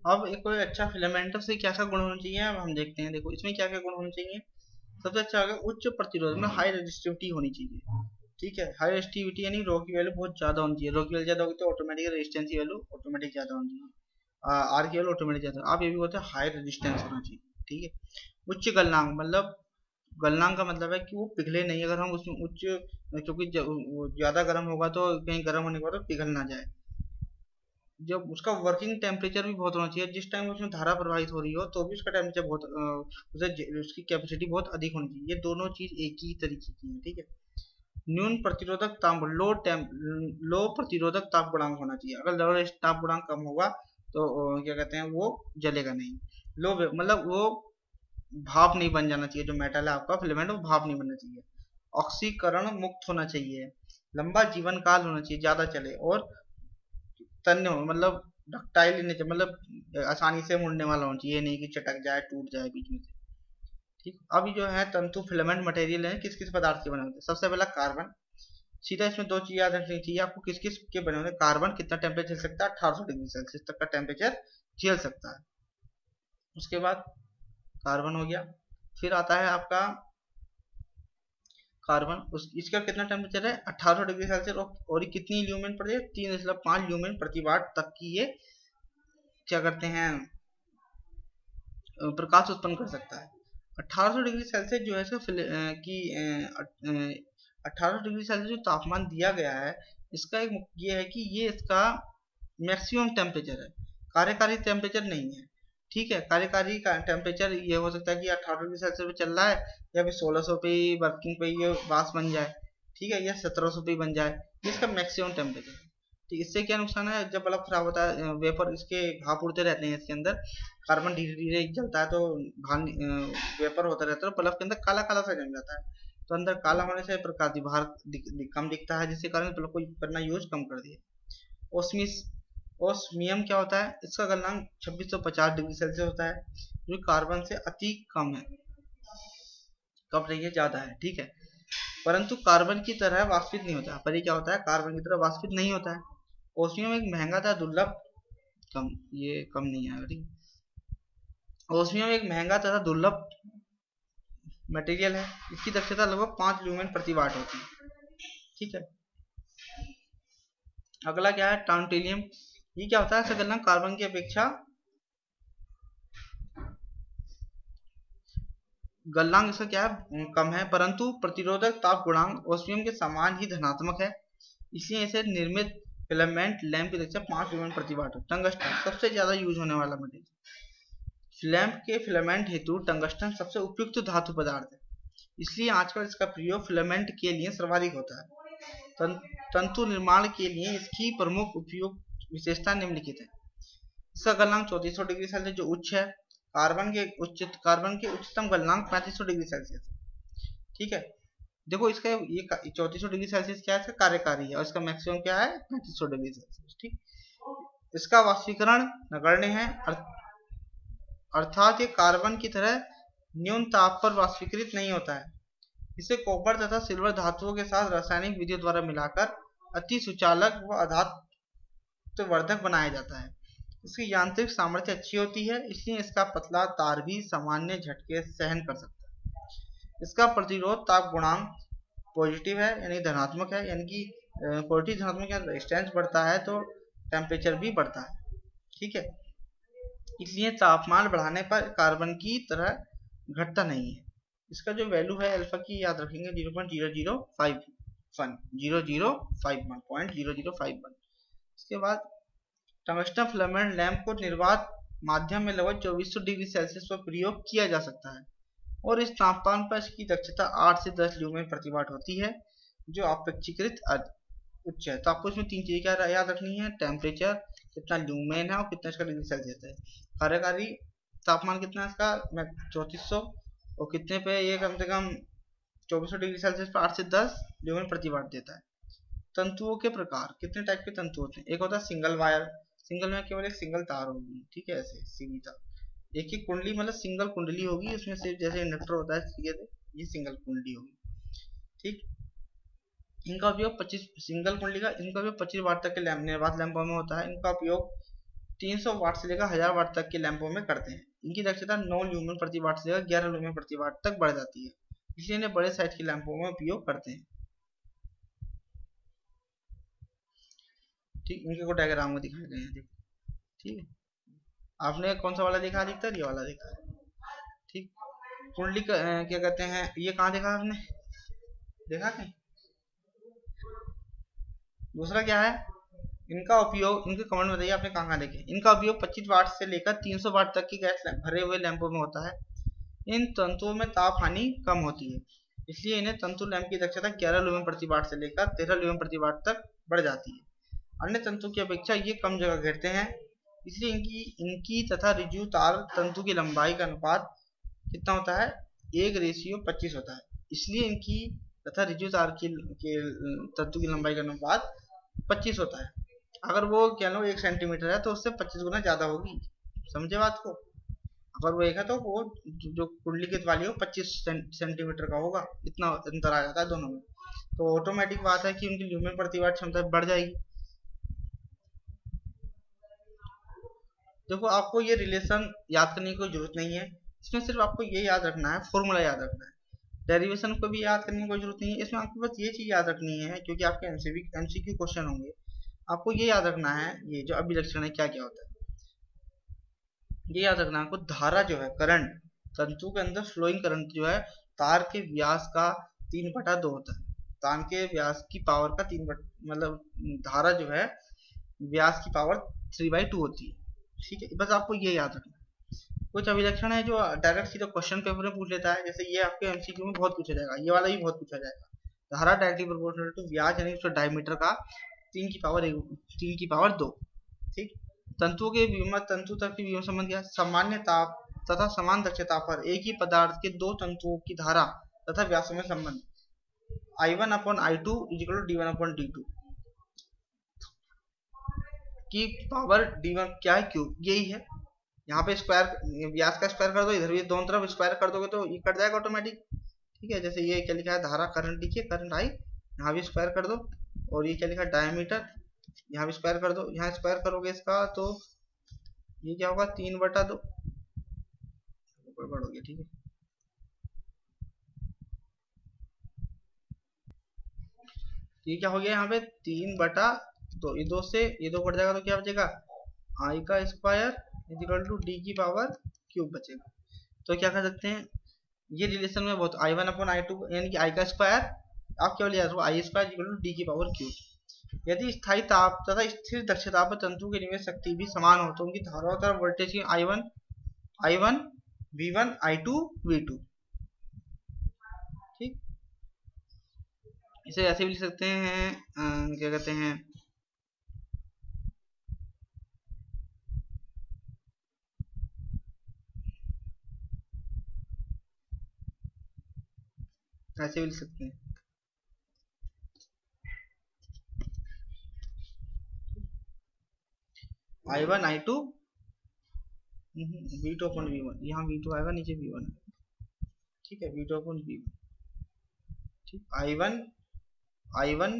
अब एक कोई अच्छा फिलामेंट से क्या क्या गुण होना चाहिए, अब हम देखते हैं। देखो इसमें क्या क्या गुण होने चाहिए। सबसे अच्छा होगा उच्च प्रतिरोध में हाई रेजिस्टिविटी होनी चाहिए। ठीक है, हाई रेजिस्टिविटी यानी रो की वैल्यू बहुत ज्यादा होनी चाहिए। रो की वैल्यू ज्यादा होगी तो ऑटोमेटिक रेजिस्टेंस की वैल्यू ऑटोमेटिक ज्यादा होनी चाहिए। आर की वैल्यू ऑटोमेटिक ज्यादा। आप ये भी बोलते हैं हाई रेजिस्टेंस होना चाहिए। ठीक है। उच्च गलनांक मतलब, गलनांक का मतलब है कि वो पिघले नहीं। अगर हम उसमें उच्च, क्योंकि वो ज्यादा गर्म होगा तो कहीं गर्म होने के बाद तो पिघल ना जाए। जब उसका वर्किंग टेम्परेचर भी बहुत होना चाहिए, जिस टाइम उसमें धारा प्रवाहित हो रही हो तो भी उसका टेम्परेचर बहुत उसकी कैपेसिटी बहुत अधिक होनी चाहिए। ये दोनों चीज एक ही तरीके की है। ठीक है। न्यून प्रतिरोधक ताप, लो प्रतिरोधक ताप गुणांक होना चाहिए। अगर लो ताप गुणांक कम होगा तो क्या कहते हैं, वो जलेगा नहीं। लो मतलब वो भाप नहीं बन जाना चाहिए। जो मेटल है आपका फिलामेंट, वो भाप नहीं बनना चाहिए। ऑक्सीकरण मुक्त होना चाहिए। लंबा जीवन काल होना चाहिए, ज्यादा चले। और तन्य हो मतलब डक्टाइल नेचर, मतलब आसानी से मुड़ने वाला होना चाहिए, ये नहीं कि चटक जाए टूट जाए बीच में से। ठीक। अभी जो है तंतु फिलामेंट मटेरियल है किस किस पदार्थ के बने होते हैं। सबसे पहला कार्बन। सीधा इसमें दो चीज याद रखनी चाहिए आपको, किस किस के बने होते हैं। कार्बन कितना टेम्परेचर झेल सकता है, 1800 डिग्री सेल्सियस तक का टेम्परेचर झेल सकता है। उसके बाद कार्बन हो गया। फिर आता है आपका कार्बन, उस इसका कितना टेम्परेचर है, 1800 डिग्री सेल्सियस। और ये कितनी ल्यूमेन प्रति, 3.5 ल्यूमेन प्रति वाट तक की ये क्या करते हैं, प्रकाश उत्पन्न कर सकता है। 1800 डिग्री सेल्सियस जो है इसका कि 1800 डिग्री सेल्सियस जो तापमान दिया गया है, इसका एक ये है कि ये इसका मैक्सिमम टेम्परेचर है, कार्यकारी टेम्परेचर नहीं है। ठीक है। कार्यकारी का टेम्परेचर ये हो सकता है कि 18 डिग्री सेल्सियस पे चल रहा है, या फिर 1600 पे ही वर्किंग पे ये वाष्प बन जाए। ठीक है, या 1700 पे ही बन जाए। ये इसका मैक्सिमम टेम्परेचर है। ठीक, इससे क्या नुकसान है, जब बल्ब खराब होता है, वेपर इसके भाप उड़ते रहते हैं इसके अंदर, कार्बन धीरे धीरे जलता है तो भाग वेपर होता रहता है, तो बल्ब के अंदर काला काला सा जम जाता है। तो अंदर काला होने से प्रकाश बाहर कम दिखता है, जिसके कारण बल्ब को करना यूज कम कर दिया। ओस्मिस ओस्मियम क्या होता है, इसका गलनांक 2650 डिग्री सेल्सियस होता है, जो कार्बन से अति कम है। कम रही है, ज्यादा है। ठीक है। परंतु कार्बन की तरह वाष्पित नहीं होता। पर ये क्या होता है, कार्बन की तरह वाष्पित नहीं होता है। ओस्मियम एक महंगा था दुर्लभ, कम, ये कम नहीं आएगा। ठीक। ओस्मियम एक महंगा तथा दुर्लभ मटेरियल है। इसकी दक्षता लगभग 5 ल्यूमेन प्रति वाट होती है। ठीक है। अगला क्या है, टाउनटेलियम। ये क्या होता है, इसका गलनांक कार्बन की अपेक्षा, गलनांक इसका क्या है, कम है, परंतु प्रतिरोधक ताप गुणांक ओस्मियम के समान ही धनात्मक है। इसलिए इसे निर्मित फिलामेंट लैंप की दक्षता 5 ल्यूमेन प्रति वाट है। टंगस्टन सबसे ज्यादा यूज होने वाला मटेरियल। लैंप के फिलामेंट हेतु टंगस्टन सबसे उपयुक्त धातु पदार्थ है। इसलिए आजकल इसका प्रयोग फिलामेंट के लिए सर्वाधिक होता है। तंतु निर्माण के लिए इसकी प्रमुख उपयोग विशेषता निम्नलिखित है। इसका गलनांक 3400 डिग्री सेल्सियस जो उच्च है। कार्बन के उच्चतम गलनांक 3500 डिग्री सेल्सियस है। ठीक है। देखो इसका ये 3400 डिग्री सेल्सियस क्या है, इसका कार्यकारी है, और इसका मैक्सिमम क्या है, 3500 डिग्री सेल्सियस। ठीक। इसका वाष्पीकरण नगण्य है, अर्थात ये कार्बन की तरह न्यून ताप पर वाष्पीकृत नहीं होता है। इसे कॉपर तथा सिल्वर धातुओं के साथ रासायनिक विधियों द्वारा मिलाकर अति सुचालक व आघातवर्धक बनाया जाता है। इसकी यांत्रिक सामर्थ्य अच्छी होती है, इसलिए इसका पतला तार भी सामान्य झटके सहन कर सकता है। इसका प्रतिरोध ताप गुणांक पॉजिटिव है, यानी धनात्मक है, यानी कि पॉजिटिव धनात्मक या रेजिस्टेंस बढ़ता है तो टेम्परेचर भी बढ़ता है। ठीक है। इसलिए तापमान बढ़ाने पर कार्बन की तरह घटता नहीं है। इसका जो वैल्यू है अल्फा की याद रखेंगे, 0.0051, 0051। इसके बाद टंगस्टन फिलामेंट लैंप को निर्वात माध्यम में लगभग 2400 डिग्री सेल्सियस पर प्रयोग किया जा सकता है, और इस तापमान पर इसकी दक्षता 8 से 10 ल्यूमेन प्रति वाट होती है, जो अपेक्षाकृत उच्च है। तो आपको इसमें तीन चीजें क्या याद रखनी है, टेम्परेचर कितना ल्यूमेन है और कितना इसका डिग्री सेल्सियस है। कार्यकारी तापमान कितना है इसका, 3400, और कितने पे ये कम से कम 2400 डिग्री सेल्सियस पर 8 से 10 ल्यूमेन प्रति वाट देता है। तंतुओं के प्रकार, कितने टाइप के तंतु होते हैं। एक होता है सिंगल वायर, सिंगल में केवल एक सिंगल तार होगी। ठीक है, ऐसे सीधी तार। एक ही कुंडली मतलब सिंगल कुंडली होगी, उसमें सिर्फ जैसे इंडक्टर होता है, ये सिंगल कुंडली होगी। ठीक। इनका उपयोग 25 सिंगल कुंडली का, इनका उपयोग 25 वाट तक के निर्वात लैंपों में होता है। इनका उपयोग 300 वाट से लेकर 1000 वाट तक के लैंपों में करते हैं। इनकी दक्षता 9 ल्यूमेन प्रति वाट से लेकर 11 ल्यूमेन प्रति वाट तक बढ़ जाती है, इसलिए इन्हें बड़े साइज के लैंपों में उपयोग करते हैं। ठीक, इनके को डायग्राम में दिखाए गए हैं, देखो। ठीक है, आपने कौन सा वाला देखा अधिकतर? ये वाला देखा है। ठीक, कुंडली क्या कहते हैं, ये कहाँ देखा आपने? देखा नहीं? दूसरा क्या है, इनका उपयोग, इनके कमेंट बताइए आपने कहाँ कहाँ देखे। इनका उपयोग 25 वाट से लेकर 300 वाट तक की गैस भरे हुए लैंपों में होता है। इन तंतुओं में ताप हानि कम होती है, इसलिए इन्हें तंतु लैंप की दक्षता 11 ल्यूमेन प्रति वाट से लेकर 13 ल्यूमेन प्रति वाट तक बढ़ जाती है। अन्य तंतु की अपेक्षा ये कम जगह घेरते हैं, इसलिए इनकी इनकी तथा रिज्यू तार तंतु की लंबाई का अनुपात कितना होता है? 1:25 होता है। इसलिए इनकी तथा रिज्यू तार के तंतु की लंबाई का अनुपात 25 होता है। अगर वो कह लो 1 सेंटीमीटर है तो उससे 25 गुना ज्यादा होगी। समझे बात को? अगर वो एक है तो वो जो कुंडली वाली हो 25 सेंटीमीटर का होगा, इतना अंतर आ जाता है दोनों में। तो ऑटोमेटिक बात है कि उनकी ल्यूमेन प्रति वाट क्षमता बढ़ जाएगी। देखो, आपको ये रिलेशन याद करने की कोई जरूरत नहीं है, इसमें सिर्फ आपको ये याद रखना है, फॉर्मूला याद रखना है। डेरिवेशन को भी याद करने की कोई जरूरत नहीं है, इसमें आपको बस ये चीज याद रखनी है, क्योंकि आपके एमसीक्यू क्वेश्चन होंगे। आपको ये याद रखना है, ये जो अभिलक्षण है क्या क्या होता है, ये याद रखना है आपको। धारा जो है, करंट, तंतु के अंदर फ्लोइंग करंट जो है तार के व्यास का 3/2 होता है। तार के व्यास की पावर का 3 मतलब धारा जो है व्यास की पावर 3/2 होती है। ठीक है, बस आपको ये याद रखना है। कुछ अभिलक्षण है जो डायरेक्ट सीधा क्वेश्चन पेपर में पूछ लेता है, जैसे ये आपके एमसीक्यू में बहुत पूछा जाएगा, ये वाला भी बहुत पूछा जाएगा। धारा डायरेक्टली प्रोपोर्शनल टू व्यास यानी उसका डायमीटर का 3 की पावर 2। ठीक, तंतुओं के विमा, तंतु तक के विमा संबंध क्या? सामान्य ताप तथा समान दक्षता पर एक ही पदार्थ के दो तंतुओं की धारा तथा व्यासों में संबंध। I1/I2 = D1/D2 की पावर D1 क्या है? क्यूब, यही है। यहाँ पे स्क्वायर, व्यास का स्क्वायर कर दो, इधर भी दोनों तरफ स्क्वायर कर दोगे तो ये कट जाएगा ऑटोमेटिक। ठीक है, जैसे ये क्या लिखा है, धारा करंट लिखिए, करंट आई, यहाँ भी स्क्वायर कर दो। और ये क्या लिखा है, डायमीटर, यहाँ भी स्क्वायर कर दो। यहाँ स्क्वायर करोगे इसका तो ये क्या होगा, 3/2 गड़बड़ हो गया। ठीक है, ये क्या हो गया यहाँ पे 3/2, ये 2 से ये 2 कट जाएगा तो क्या बचेगा, आई का स्क्वायर = D की पावर क्यूब बचेगा। तो क्या कर सकते हैं, ये रिलेशन में बहुत I1/I2 यानी कि आई का स्क्वायर आप केवल याद रखो, I² = D की पावर क्यूब। यदि स्थायी ताप तथा स्थिर दक्षता पर तंतु की निवेश शक्ति भी समान हो तो उनकी धाराओं तरफ वोल्टेज की I1 V1 I2 V2। ठीक, इसे ऐसे भी लिख सकते हैं, क्या कहते हैं, ऐसे भी लिख सकते हैं, I1 I2 V2/V1, यहाँ V2 आएगा, नीचे V1 है। ठीक है, V2/V1। ठीक, I1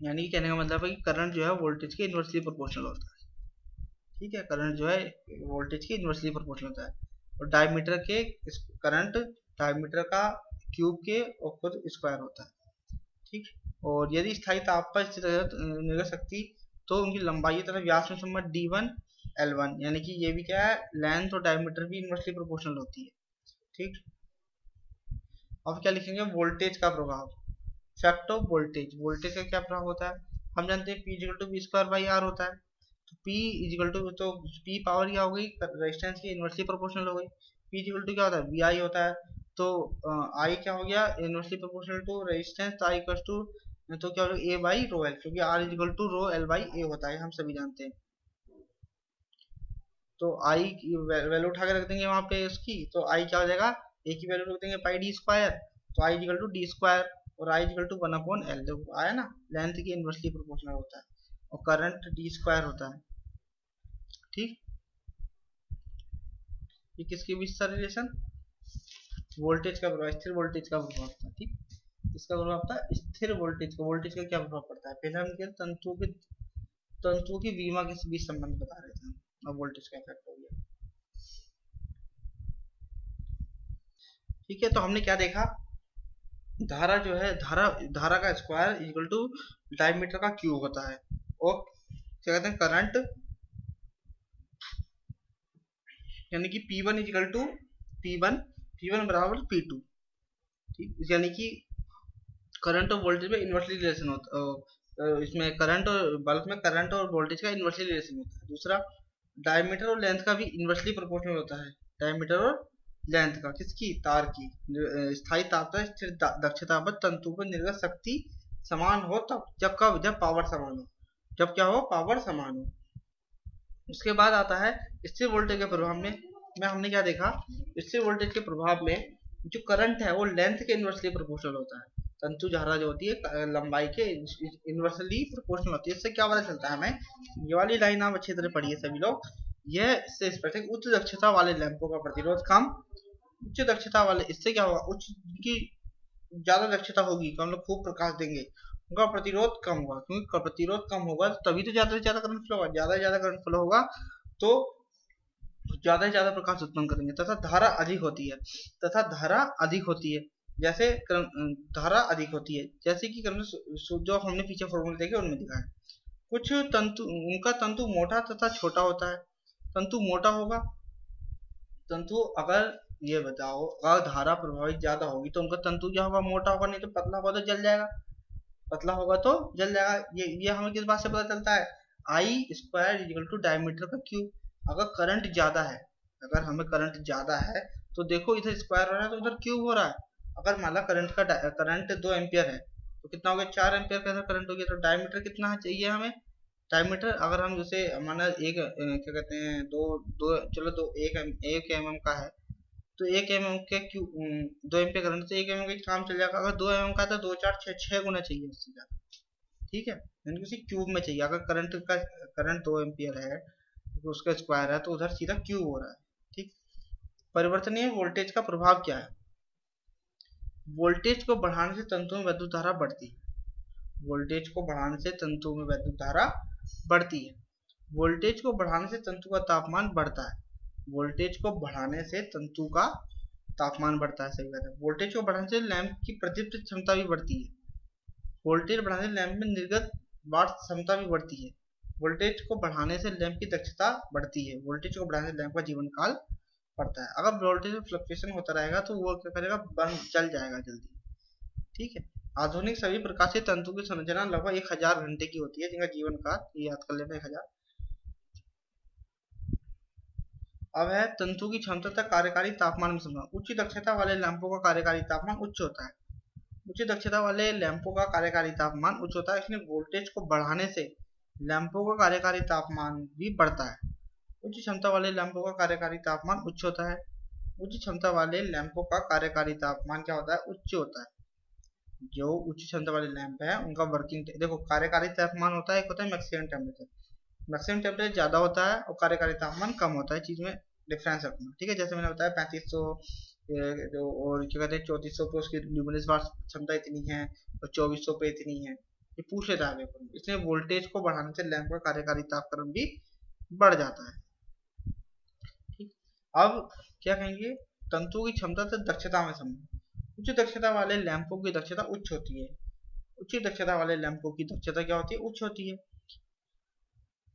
यानी कि कहने का मतलब है कि करंट जो है वोल्टेज के इनवर्सली प्रोपोर्शनल होता है। ठीक है, करंट जो है वोल्टेज के इनवर्सली प्रोपोर्शनल होता है। और डायमीटर के करंट डायमीटर का क्यूब के और खुद स्क्वायर होता है। ठीक, और यदि स्थायी ताप पर स्थित निर्गत शक्ति तो उनकी लंबाई तरफ व्यास में संबंध D1 L1 यानी कि ये भी क्या है, लेंथ और डायमीटर भी इनवर्सली प्रोपोर्शनल होती है। ठीक, अब क्या लिखेंगे, वोल्टेज का प्रभाव, फैक्ट ऑफ वोल्टेज। वोल्टेज का क्या प्रभाव होता है, हम जानते हैं P = V² R होता है। तो P तो P पावर क्या हो गई, रेजिस्टेंस की इनवर्सली प्रोपोर्शनल हो गई। P क्या होता है, VI होता है। तो I क्या हो गया, इनवर्सली प्रोपोर्शनल टू रेजिस्टेंस, तो I तो क्या होगा, A/ρL, क्योंकि R = ρL/A होता है, हम सभी जानते हैं। तो I की वैल्यू उठा के रख देंगे वहां पे उसकी, तो I क्या हो जाएगा, A की वैल्यू रख देंगे πD², तो I = D² और I = 1/L। देखो आया ना, लेंथ की इनवर्सली प्रोपोर्शनल होता है और करंट D² होता है। ठीक, ये किसके बीच था रिलेशन, वोल्टेज का प्रभाव, स्थिर वोल्टेज का प्रभाव था। ठीक, इसका प्रभाव था स्थिर वोल्टेज का। वोल्टेज का क्या प्रभाव पड़ता है, पहले हम क्या, तंतुओं के तंतुओं की विमा के बीच संबंध बता रहे थे और वोल्टेज का इफेक्ट हो गया। ठीक है, तो हमने क्या देखा, धारा जो है, धारा का स्क्वायर इक्वल टू डायमीटर का क्यूब होता है, और क्या कहते हैं करंट, यानी कि P1 इक्वल टू P1 बराबर P2। ठीक, यानी कि करंट और वोल्टेज में इन्वर्सली रिलेशन होता है, इसमें करंट और बल्ब में करंट और वोल्टेज का इन्वर्सली रिलेशन होता है। दूसरा, डायमीटर और लेंथ का भी इन्वर्सली प्रोपोर्शनल होता है, डायमीटर और लेंथ का, किसकी, तार की। स्थायी ताप स्थिर दक्षता पर तंतु पर निर्गत शक्ति समान हो तब, जब पावर समान हो, जब क्या हो, पावर समान हो। उसके बाद आता है स्थिर वोल्टेज के प्रभाव में हमने क्या देखा, स्थिर वोल्टेज के प्रभाव में जो करंट है वो लेंथ के इन्वर्सली प्रोपोर्शनल होता है। तंतु धारा जो होती है लंबाई के इन्वर्सली प्रोपोर्शनल होती है। इससे क्या पता चलता है हमें, ये वाली लाइन आप अच्छी तरह पढ़िए सभी लोग, यह से स्पष्ट है उच्च दक्षता वाले लैंपों का प्रतिरोध कम, उच्च दक्षता वाले, इससे क्या होगा, उच्च की ज्यादा दक्षता होगी तो हम लोग खूब प्रकाश देंगे, उनका प्रतिरोध कम होगा, क्योंकि प्रतिरोध कम होगा तभी तो ज्यादा से ज्यादा करंट फ्लो होगा, ज्यादा से ज्यादा करंट फ्लो होगा तो ज्यादा से ज्यादा प्रकाश उत्पन्न करेंगे। तथा धारा अधिक होती है, जैसे धारा अधिक होती है, जैसे कि जो हमने पीछे फॉर्मूले देखे उनमें दिखा है। कुछ तंतु, उनका तंतु मोटा तथा छोटा होता है। तंतु मोटा होगा, तंतु अगर ये बताओ, अगर धारा प्रभावित ज्यादा होगी तो उनका तंतु क्या होगा, मोटा होगा, नहीं तो पतला होगा तो जल जाएगा, पतला होगा तो जल जाएगा। ये हमें किस बात से पता चलता है, आई स्क्वायर इक्वल टू डायमीटर का क्यूब। अगर करंट ज्यादा है, अगर हमें करंट ज्यादा है तो देखो इधर स्क्वायर हो रहा है तो उधर क्यूब हो रहा है। अगर मान ला करंट 2 एम्पियर है तो कितना हो गया, 4 एम्पियर का करंट हो गया, तो डायमीटर कितना चाहिए हमें, डायमीटर अगर हम जैसे माना एक क्या कहते हैं चलो 1 mm का है तो 1 mm के 2 एम्पियर करंट से 1 mm का काम चल जाएगा। अगर 2 mm का तो 2 4 6 गुना चाहिए उससे ज्यादा। ठीक है, यानी उसी क्यूब में चाहिए। अगर करंट 2 एम्पियर है तो उसका स्क्वायर है तो उधर सीधा क्यूब हो रहा है। ठीक, परिवर्तनीय वोल्टेज का प्रभाव क्या है, वोल्टेज को बढ़ाने से तंतु में विद्युत धारा बढ़ती है, वोल्टेज को बढ़ाने से तंतु में विद्युत धारा बढ़ती है। वोल्टेज को बढ़ाने से तंतु का तापमान बढ़ता है, वोल्टेज को बढ़ाने से तंतु का तापमान बढ़ता है, सही बात है। वोल्टेज को बढ़ाने से लैंप की प्रदीप्त क्षमता भी बढ़ती है, वोल्टेज बढ़ाने से लैंप में निर्गत वाट क्षमता भी बढ़ती है। वोल्टेज को बढ़ाने से लैंप की दक्षता बढ़ती है, वोल्टेज को बढ़ाने से लैंप का जीवन काल बढ़ता है। अगर वोल्टेज में फ्लक्चुएशन होता रहेगा तो वो क्या करेगा, बंद चल जाएगा जल्दी। ठीक है, आधुनिक सभी प्रकाशीय तंतु की संरचना लगभग 1000 घंटे की होती है, जिनका जीवन काल ये याद कर लेना 1000। अब है तंतु की क्षमता तक कार्यकारी तापमान में समझना। उच्च दक्षता वाले लैंपों का कार्यकारी तापमान उच्च होता है, उच्च दक्षता वाले लैंपों का कार्यकारी तापमान उच्च होता है, इसलिए वोल्टेज को बढ़ाने से लैंपों का कार्यकारी तापमान भी बढ़ता है। उच्च क्षमता वाले लैंपों का कार्यकारी तापमान उच्च होता है, उच्च क्षमता वाले लैंपों का कार्यकारी तापमान क्या होता है, उच्च होता है। जो उच्च क्षमता वाले लैंप है उनका वर्किंग, देखो कार्यकारी तापमान होता है, एक होता है मैक्सिमम टेम्परेचर, मैक्सिमम टेम्परेचर ज्यादा होता है और कार्यकारी तापमान कम होता है, चीज में डिफरेंस रखना। ठीक है, जैसे मैंने बताया 3500 और क्या कहते हैं 3400 पे उसकी ल्यूमिनस क्षमता इतनी है और 2400 पे इतनी है, ये पूछ लेता है पेपर में। इसलिए वोल्टेज को बढ़ाने से लैंप का कार्यकारी तापमान भी बढ़ जाता है। ठीक, अब क्या कहेंगे, तंतु की क्षमता से दक्षता में संबंध। उच्च दक्षता वाले लैंपों की दक्षता उच्च होती है, उच्च दक्षता वाले लैंपों की दक्षता क्या होती है, उच्च होती है।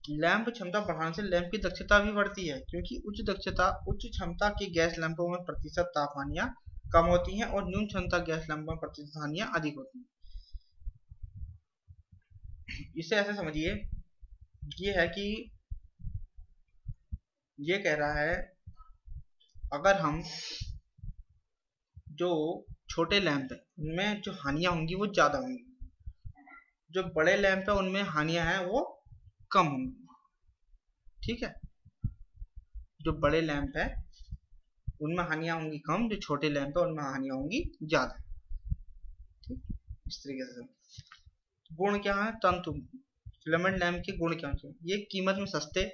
लैंप क्षमता बढ़ाने से लैंप की दक्षता भी बढ़ती है, क्योंकि उच्च क्षमता की गैस लैंपों में प्रतिशत ताप हानियां कम होती हैं और न्यून क्षमता गैस लैंपों में प्रतिशत हानियां अधिक होती हैं। इसे ऐसे समझिए, ये है कि ये कह रहा है अगर हम जो छोटे लैंप है उनमें जो हानियां होंगी वो ज्यादा होंगी, जो बड़े लैंप है उनमें हानियां हैं वो कम होंगी। ठीक है, जो बड़े लैंप है उनमें हानियां होंगी कम, जो छोटे लैंप है उनमें हानियां होंगी ज्यादा। ठीक, इस तरीके से। गुण क्या है तंतु, फिलामेंट लैंप के गुण क्या है, ये कीमत में सस्ते,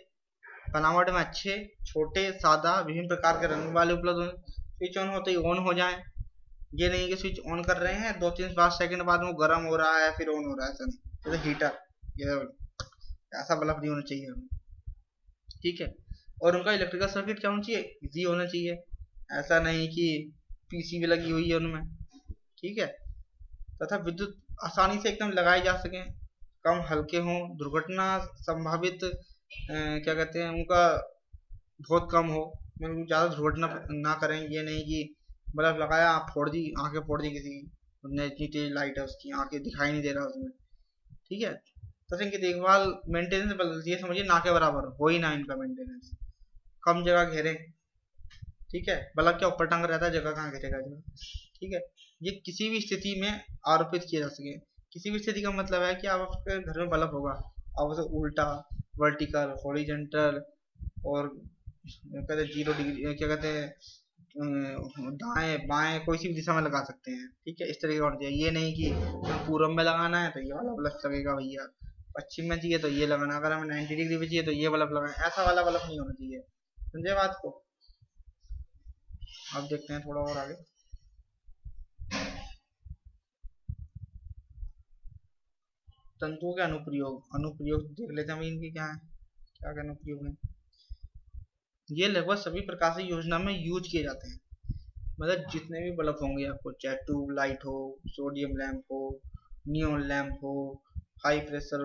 बनावट में अच्छे, छोटे, सादा, विभिन्न प्रकार के रंग वाले उपलब्ध हों, स्विच ऑन होते ही ऑन हो जाए। ये नहीं कि स्विच ऑन कर रहे हैं 2-3 सेकंड बाद वो गर्म हो रहा है फिर ऑन हो रहा है, ऐसा नहीं, जैसे हीटर, ये ऐसा बल्ब नहीं होना चाहिए हमें, ठीक है। और उनका इलेक्ट्रिकल सर्किट क्या होना चाहिए, इजी होना चाहिए, ऐसा नहीं कि पीसीबी लगी हुई है उनमें, ठीक है। तथा विद्युत आसानी से एकदम लगाए जा सकें, कम हल्के हों, दुर्घटना संभावित क्या कहते हैं उनका बहुत कम हो, मतलब ज़्यादा दुर्घटना ना करें। ये नहीं कि बल्ब लगाया फोड़ दी, आंखें फोड़ दी किसी की, उनने इतनी तेज लाइट है उसकी, आंखें दिखाई नहीं दे रहा उसमें, ठीक है। तो इनकी देखभाल मेंटेनेंस बदल, ये समझिए ना के बराबर हो ही ना इनका मेंटेनेंस, कम जगह घेरे, ठीक है। बल्ब क्या ऊपर टांग रहता है, जगह कहाँ घेरेगा इसमें, ठीक है। ये किसी भी स्थिति में आरोपित किया जा सके। किसी भी स्थिति का मतलब है कि आप आपके घर में बल्ब होगा, आप उसे उल्टा, वर्टिकल, हॉरिजेंटल और कहते हैं 0 डिग्री, क्या कहते हैं दाएं बाएं, कोई सी भी दिशा में लगा सकते हैं, ठीक है। इस तरीके का होना चाहिए। ये नहीं कि पूरब में लगाना है तो ये वाला बल्ब लगेगा भैया, पश्चिम में चाहिए तो ये लगाना, अगर हमें 90 डिग्री पे चाहिए तो ये बल्ब लगाना, ऐसा वाला बल्ब नहीं होना चाहिए, समझे बात को। अब देखते हैं थोड़ा और आगे। तंतुओं के अनुप्रयोग, अनुप्रयोग देख लेते हैं इनके क्या है, क्या क्या अनुप्रयोग है। ये लगभग सभी प्रकार से योजना में यूज किए जाते हैं, मतलब जितने भी बल्ब होंगे आपको, चाहे ट्यूब लाइट हो, सोडियम लैंप हो, नियोन लैंप हो, high pressure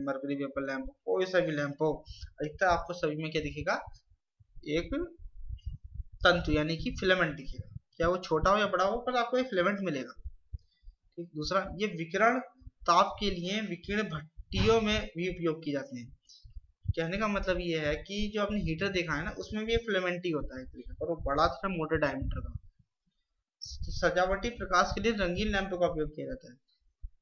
mercury vapour lamp हो, कोई सा भी लैंप हो, अधिकतर आपको सभी में क्या दिखेगा, एक तंतु यानी कि फिलामेंट दिखेगा। क्या वो छोटा हो या बड़ा हो, पर आपको एक फिलामेंट मिलेगा, ठीक। दूसरा, ये विकिरण ताप के लिए विकिरण भट्टियों में भी उपयोग किए जाते हैं। कहने का मतलब ये है कि जो आपने हीटर देखा है ना, उसमें भी एक फिलामेंट ही होता है एक तरीके का, और वो बड़ा था मोटे डायमीटर का। सजावटी प्रकाश के लिए रंगीन लैंप का उपयोग किया जाता है।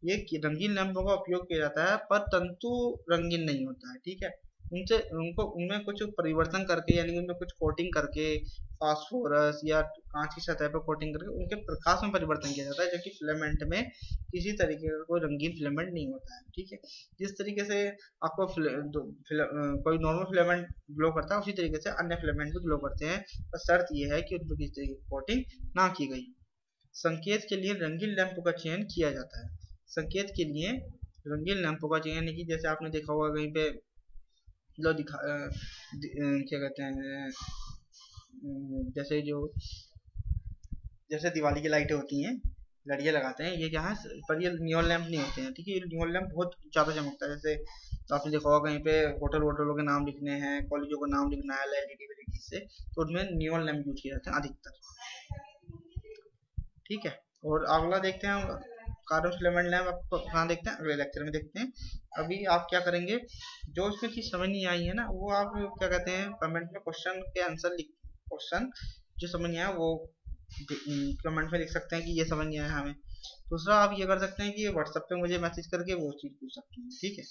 ये रंगीन लैंपों का उपयोग किया जाता है, पर तंतु रंगीन नहीं होता है, ठीक है। उनसे उनको उनमें कुछ परिवर्तन करके, यानी उनमें कुछ कोटिंग करके, फास्फोरस या कांच की सतह पर कोटिंग करके उनके प्रकाश में परिवर्तन किया जाता है, जो कि फिलामेंट में किसी तरीके का कोई रंगीन फिलामेंट नहीं होता है, ठीक है। जिस तरीके से आपको कोई नॉर्मल फिलामेंट ग्लो करता है, उसी तरीके से अन्य फिलामेंट भी ग्लो करते हैं, पर शर्त यह है कि उन पर किसी तरीके की कोटिंग ना की गई। संकेत के लिए रंगीन लैंप का चयन किया जाता है। संकेत के लिए रंगीन लैंपों का चयन, यानी कि जैसे आपने देखा होगा कहीं पे जो क्या कहते हैं, जैसे जो जैसे दिवाली की लाइटें होती हैं, लड़ियाँ लगाते हैं, ये क्या है, पर ये नियॉन लैंप नहीं होते हैं, ठीक है। ये नियॉन लैंप बहुत ज़्यादा चमकता है, जैसे तो आपने देखा होगा कहीं पे होटल वोटलों के नाम लिखने हैं, कॉलेजों का नाम लिखना है एलईडी वेलईडी से, तो उनमें नियॉन लैंप यूज किए जाते हैं अधिकतर, ठीक है। और अगला देखते हैं हम, कार्बन फिलामेंट लैंप आपको कहाँ देखते हैं, अगले लेक्चर में देखते हैं। अभी आप क्या करेंगे, जो उसमें चीज समझ नहीं आई है ना, वो आप क्या कहते हैं कमेंट में क्वेश्चन के आंसर लिख, क्वेश्चन जो समझ नहीं आया वो कमेंट में लिख सकते हैं कि ये समझ नहीं आया हमें। दूसरा आप ये कर सकते हैं कि व्हाट्सएप पे मुझे मैसेज करके वो चीज़ पूछ सकते हैं, ठीक है।